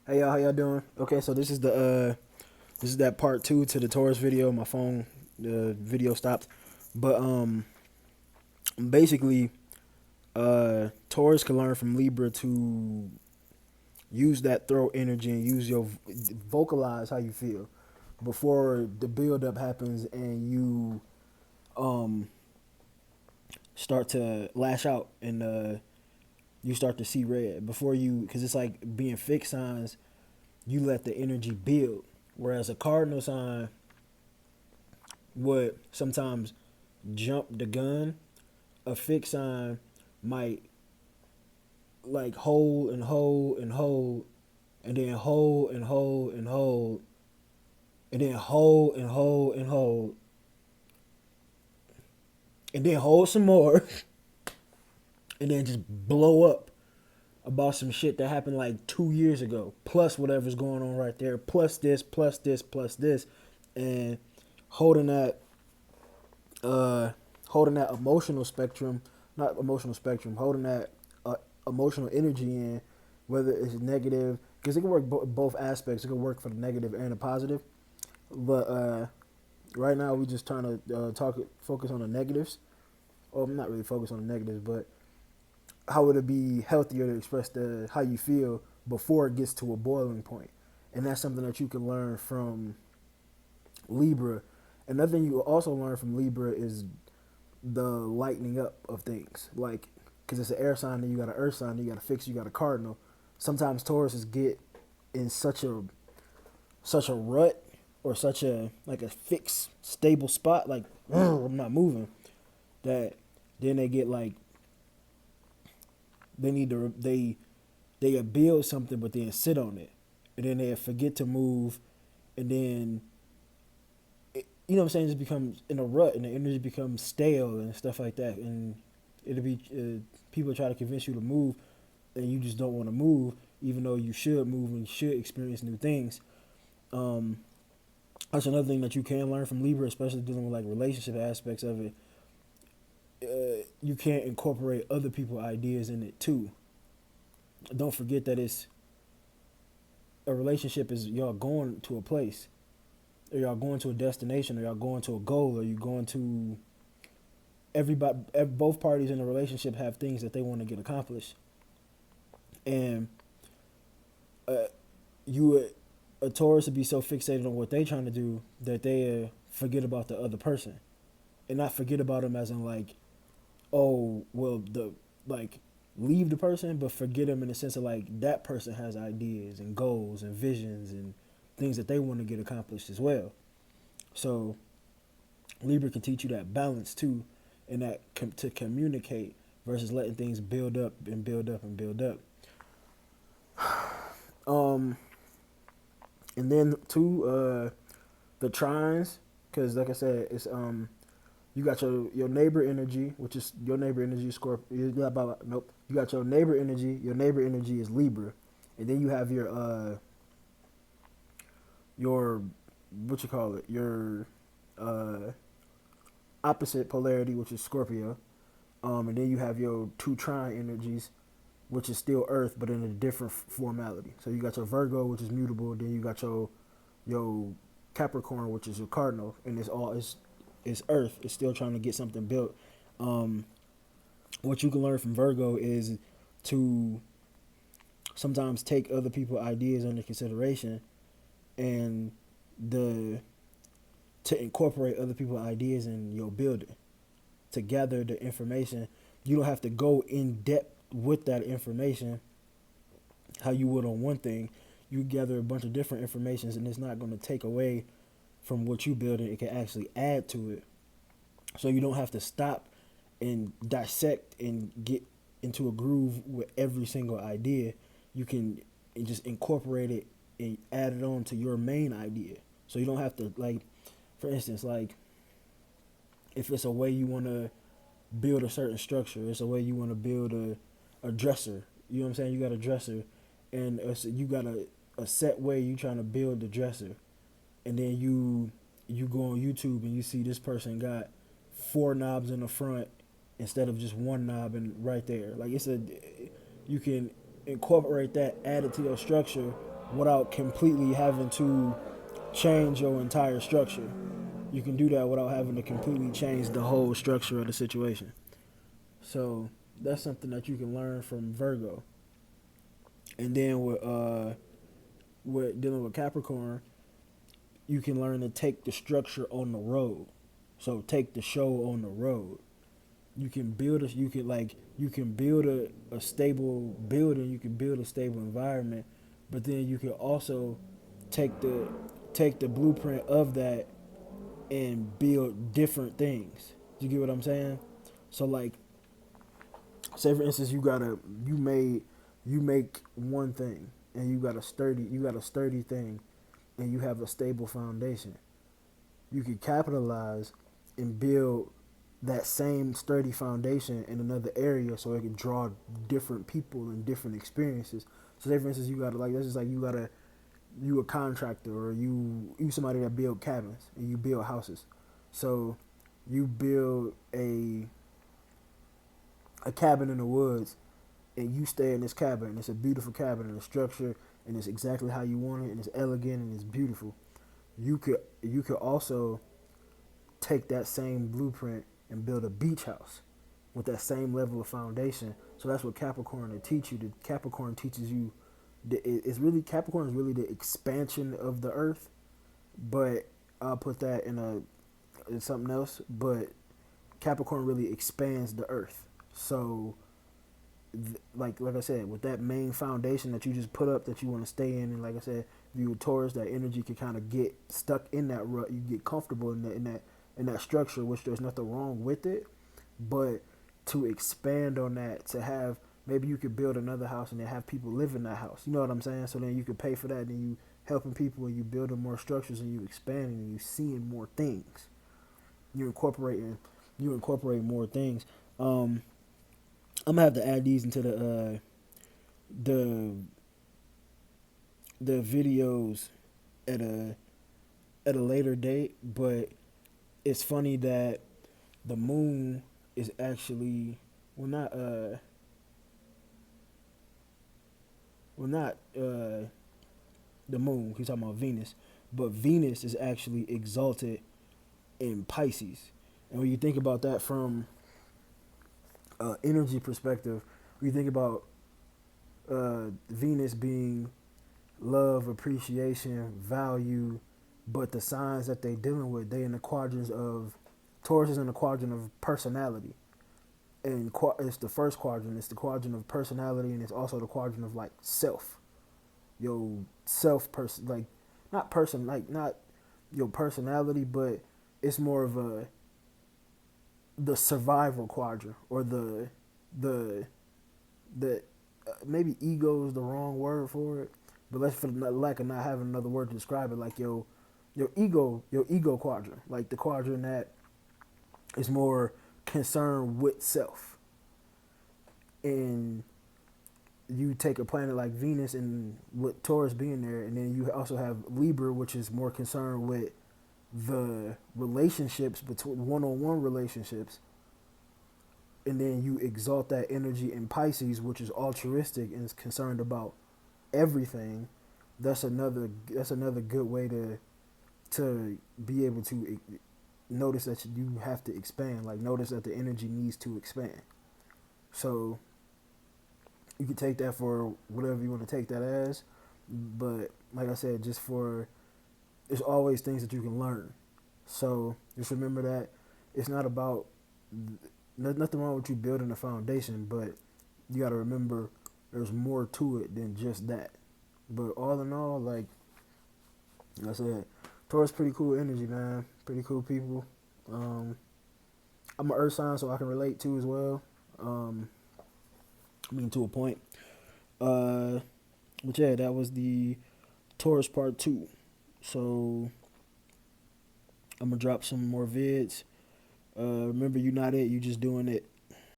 Hey y'all, how y'all doing? Okay, so this is that part two to the Taurus video. My phone, the video stopped, but basically, Taurus can learn from Libra to use that throat energy and use your vocalize how you feel before the build up happens and you um start to lash out and you start to see red before you, because it's like being fixed signs. You let the energy build, whereas a cardinal sign would sometimes jump the gun. A fixed sign might like hold and hold and hold, and then hold and hold and hold, and then hold and hold and hold, and then hold some more, and then just blow up about some shit that happened like 2 years ago, plus whatever's going on right there, plus this, plus this, plus this, and holding that uh holding that emotional spectrum, not emotional spectrum, holding that emotional energy in, whether it's negative, because it can work both aspects. It can work for the negative and the positive. But right now we just trying to focus on the negatives. Well, I'm not really focused on the negatives, but how would it be healthier to express the how you feel before it gets to a boiling point? And that's something that you can learn from Libra. Another thing you will also learn from Libra is the lightening up of things. Like, because it's an air sign, then you got an earth sign, then you got a fixed, you got a cardinal. Sometimes Tauruses get in such a rut or such a like a fixed, stable spot, like I'm not moving. That then they get like they need to they build something, but then sit on it, and then they forget to move, and then you know what I'm saying, it just becomes in a rut, and the energy becomes stale and stuff like that, and it'll be people try to convince you to move, and you just don't want to move, even though you should move and you should experience new things. Um, that's another thing that you can learn from Libra, especially dealing with like relationship aspects of it. You can't incorporate other people's ideas in it too. Don't forget that it's a relationship is y'all going to a place, or y'all going to a destination, or y'all going to a goal, or you going to everybody. Both parties in a relationship have things that they want to get accomplished, and uh, you would a Taurus would be so fixated on what they trying to do that they forget about the other person, and not forget about them as in like, oh well, the like leave the person, but forget them in the sense of like that person has ideas and goals and visions and things that they want to get accomplished as well. So Libra can teach you that balance too, and that to communicate versus letting things build up and build up and build up. Um, and then too, the trines, because like I said, it's you got your neighbor energy, which is your neighbor energy Scorpio. Nope. You got your neighbor energy. Your neighbor energy is Libra, and then you have your what you call it, your uh opposite polarity, which is Scorpio. And then you have your two trine energies, which is still Earth, but in a different formality. So you got your Virgo, which is mutable. Then you got your Capricorn, which is your cardinal, and it's Earth. It's still trying to get something built. Um, what you can learn from Virgo is to sometimes take other people's ideas under consideration, and the to incorporate other people's ideas in your building, to gather the information. You don't have to go in depth with that information how you would on one thing. You gather a bunch of different informations, and it's not going to take away from what you building. It can actually add to it. So you don't have to stop and dissect and get into a groove with every single idea. You can just incorporate it and add it on to your main idea. So you don't have to, like, for instance, like if it's a way you want to build a certain structure, it's a way you want to build a dresser. You know what I'm saying? You got a dresser, and you got a set way you trying to build the dresser, and then you go on YouTube and you see this person got four knobs in the front instead of just one knob and right there. Like you can incorporate that, add it to your structure, without completely having to change your entire structure. You can do that without having to completely change the whole structure of the situation. So that's something that you can learn from Virgo. And then with dealing with Capricorn, you can learn to take the structure on the road. So take the show on the road. You can build a stable building, you can build a stable environment, but then you can also take the take the blueprint of that and build different things. You get what I'm saying? So like, say for instance, you make one thing, and you got a sturdy thing, and you have a stable foundation. You can capitalize and build that same sturdy foundation in another area, so it can draw different people and different experiences. So say for instance, you got like that's just like you a contractor, or you somebody that build cabins and you build houses. So you build a cabin in the woods, and you stay in this cabin, and it's a beautiful cabin, and the structure, and it's exactly how you want it, and it's elegant and it's beautiful. You could also take that same blueprint and build a beach house with that same level of foundation. So that's what Capricorn will teach you. The Capricorn teaches you. It's really Capricorn is really the expansion of the Earth, but I'll put that in something else. But Capricorn really expands the Earth. So like I said, with that main foundation that you just put up that you want to stay in, and like I said, if you were Taurus, that energy could kind of get stuck in that rut. You get comfortable in that structure, which there's nothing wrong with it, but to expand on that, to have maybe you could build another house and then have people live in that house. You know what I'm saying? So then you could pay for that, and you helping people, and you building more structures, and you expanding, and you seeing more things. You incorporating you incorporate more things. I'm gonna have to add these into the the videos at a later date, but it's funny that the moon is actually well not the moon. He's talking about Venus, but Venus is actually exalted in Pisces. And when you think about that from energy perspective, when you think about Venus being love, appreciation, value, but the signs that they dealing with, they in the quadrants of Taurus is in the quadrant of personality, and it's the first quadrant. It's the quadrant of personality, and it's also the quadrant of like self, your self person, like not person, like not your personality, but it's more of the survival quadrant, or the maybe ego is the wrong word for it, but let's, for the lack of not having another word to describe it, like your ego quadrant, like the quadrant that is more concerned with self. And you take a planet like Venus and with Taurus being there, and then you also have Libra, which is more concerned with the relationships, between one-on-one relationships, and then you exalt that energy in Pisces, which is altruistic and is concerned about everything. That's another good way to be able to notice that you have to expand. Like, notice that the energy needs to expand. So you can take that for whatever you want to take that as, but like I said, just for, there's always things that you can learn. So just remember that it's not about, there's nothing wrong with you building a foundation, but you got to remember there's more to it than just that. But all in all, like I said, Taurus pretty cool energy, man. Pretty cool people. I'm an earth sign, so I can relate to as well. I mean, to a point. Uh, but yeah, that was the Taurus part 2. So I'm gonna drop some more vids. Remember, you're not it. You just doing it.